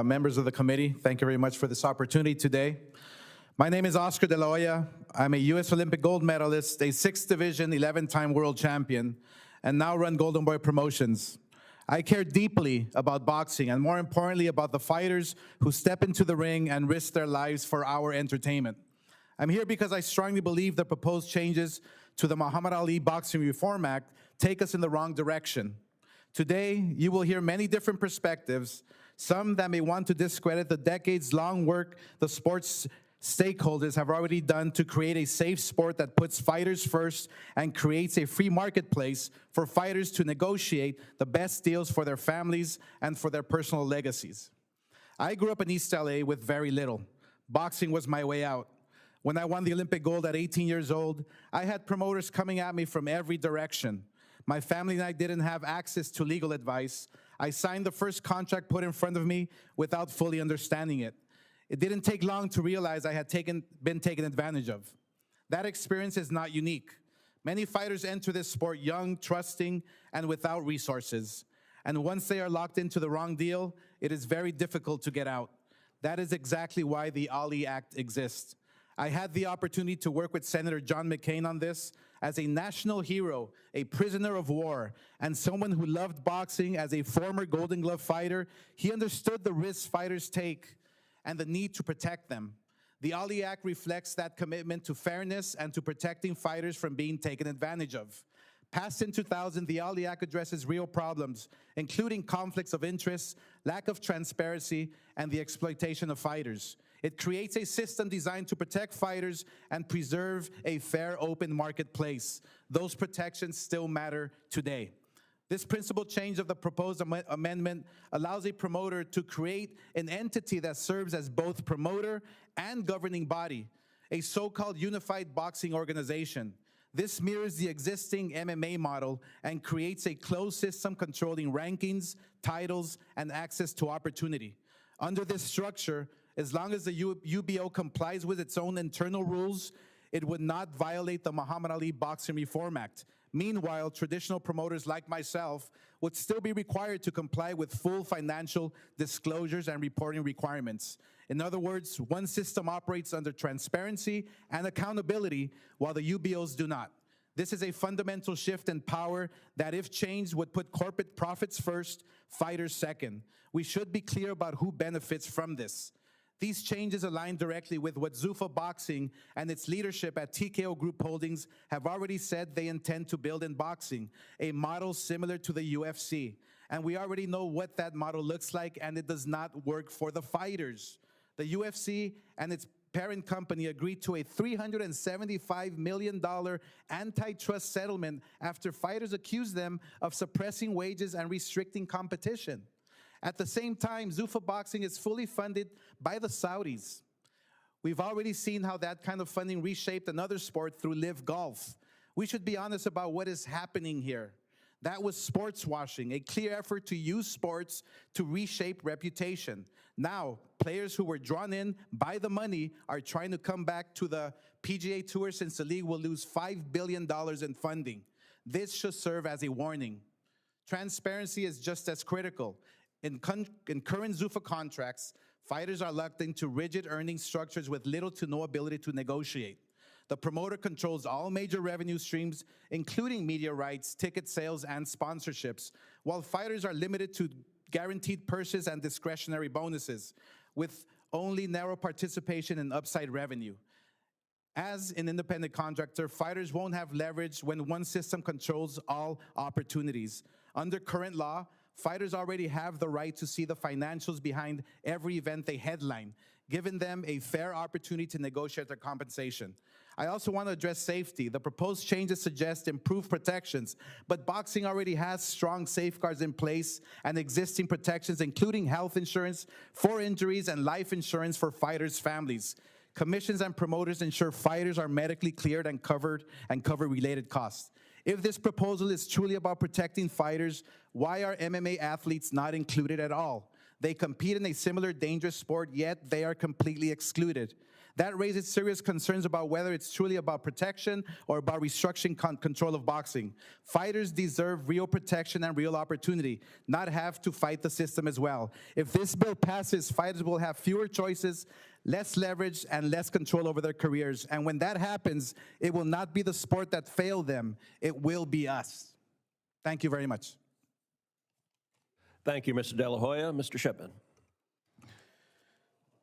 Members of the committee, thank you very much for this opportunity today. My name is Oscar De La Hoya. I'm a U.S. Olympic gold medalist, a 6th Division, 11-time world champion, and now run Golden Boy Promotions. I care deeply about boxing and more importantly about the fighters who step into the ring and risk their lives for our entertainment. I'm here because I strongly believe the proposed changes to the Muhammad Ali Boxing Reform Act take us in the wrong direction. Today, you will hear many different perspectives, some that may want to discredit the decades-long work the sports stakeholders have already done to create a safe sport that puts fighters first and creates a free marketplace for fighters to negotiate the best deals for their families and for their personal legacies. I grew up in East LA with very little. Boxing was my way out. When I won the Olympic gold at 18 years old, I had promoters coming at me from every direction. My family and I didn't have access to legal advice. I signed the first contract put in front of me without fully understanding it. It didn't take long to realize I had been taken advantage of. That experience is not unique. Many fighters enter this sport young, trusting, and without resources. And once they are locked into the wrong deal, it is very difficult to get out. That is exactly why the Ali Act exists. I had the opportunity to work with Senator John McCain on this. As a national hero, a prisoner of war, and someone who loved boxing as a former Golden Glove fighter, he understood the risks fighters take and the need to protect them. The Ali Act reflects that commitment to fairness and to protecting fighters from being taken advantage of. Passed in 2000, the Ali Act addresses real problems, including conflicts of interest, lack of transparency, and the exploitation of fighters. It creates a system designed to protect fighters and preserve a fair, open marketplace. Those protections still matter today. This principal change of the proposed amendment allows a promoter to create an entity that serves as both promoter and governing body, a so-called unified boxing organization. This mirrors the existing MMA model and creates a closed system controlling rankings, titles, and access to opportunity. Under this structure, as long as the UBO complies with its own internal rules, it would not violate the Muhammad Ali Boxing Reform Act. Meanwhile, traditional promoters like myself would still be required to comply with full financial disclosures and reporting requirements. In other words, one system operates under transparency and accountability, while the UBOs do not. This is a fundamental shift in power that, if changed, would put corporate profits first, fighters second. We should be clear about who benefits from this. These changes align directly with what Zuffa Boxing and its leadership at TKO Group Holdings have already said they intend to build in boxing, a model similar to the UFC. And we already know what that model looks like, and it does not work for the fighters. The UFC and its parent company agreed to a $375 million antitrust settlement after fighters accused them of suppressing wages and restricting competition. At the same time, Zuffa Boxing is fully funded by the Saudis. We've already seen how that kind of funding reshaped another sport through Live Golf. We should be honest about what is happening here. That was sports washing, a clear effort to use sports to reshape reputation. Now, players who were drawn in by the money are trying to come back to the PGA Tour since the league will lose $5 billion in funding. This should serve as a warning. Transparency is just as critical. In current Zuffa contracts, fighters are locked into rigid earning structures with little to no ability to negotiate. The promoter controls all major revenue streams, including media rights, ticket sales, and sponsorships, while fighters are limited to guaranteed purses and discretionary bonuses, with only narrow participation in upside revenue. As an independent contractor, fighters won't have leverage when one system controls all opportunities. Under current law, fighters already have the right to see the financials behind every event they headline, giving them a fair opportunity to negotiate their compensation. I also want to address safety. The proposed changes suggest improved protections, but boxing already has strong safeguards in place and existing protections, including health insurance for injuries and life insurance for fighters' families. Commissions and promoters ensure fighters are medically cleared and cover related costs. If this proposal is truly about protecting fighters, why are MMA athletes not included at all? They compete in a similar dangerous sport, yet they are completely excluded. That raises serious concerns about whether it's truly about protection or about restructuring control of boxing. Fighters deserve real protection and real opportunity, not have to fight the system as well. If this bill passes, fighters will have fewer choices, less leverage, and less control over their careers. And when that happens, it will not be the sport that failed them. It will be us. Thank you very much. Thank you, Mr. De La Hoya. Mr. Shipman.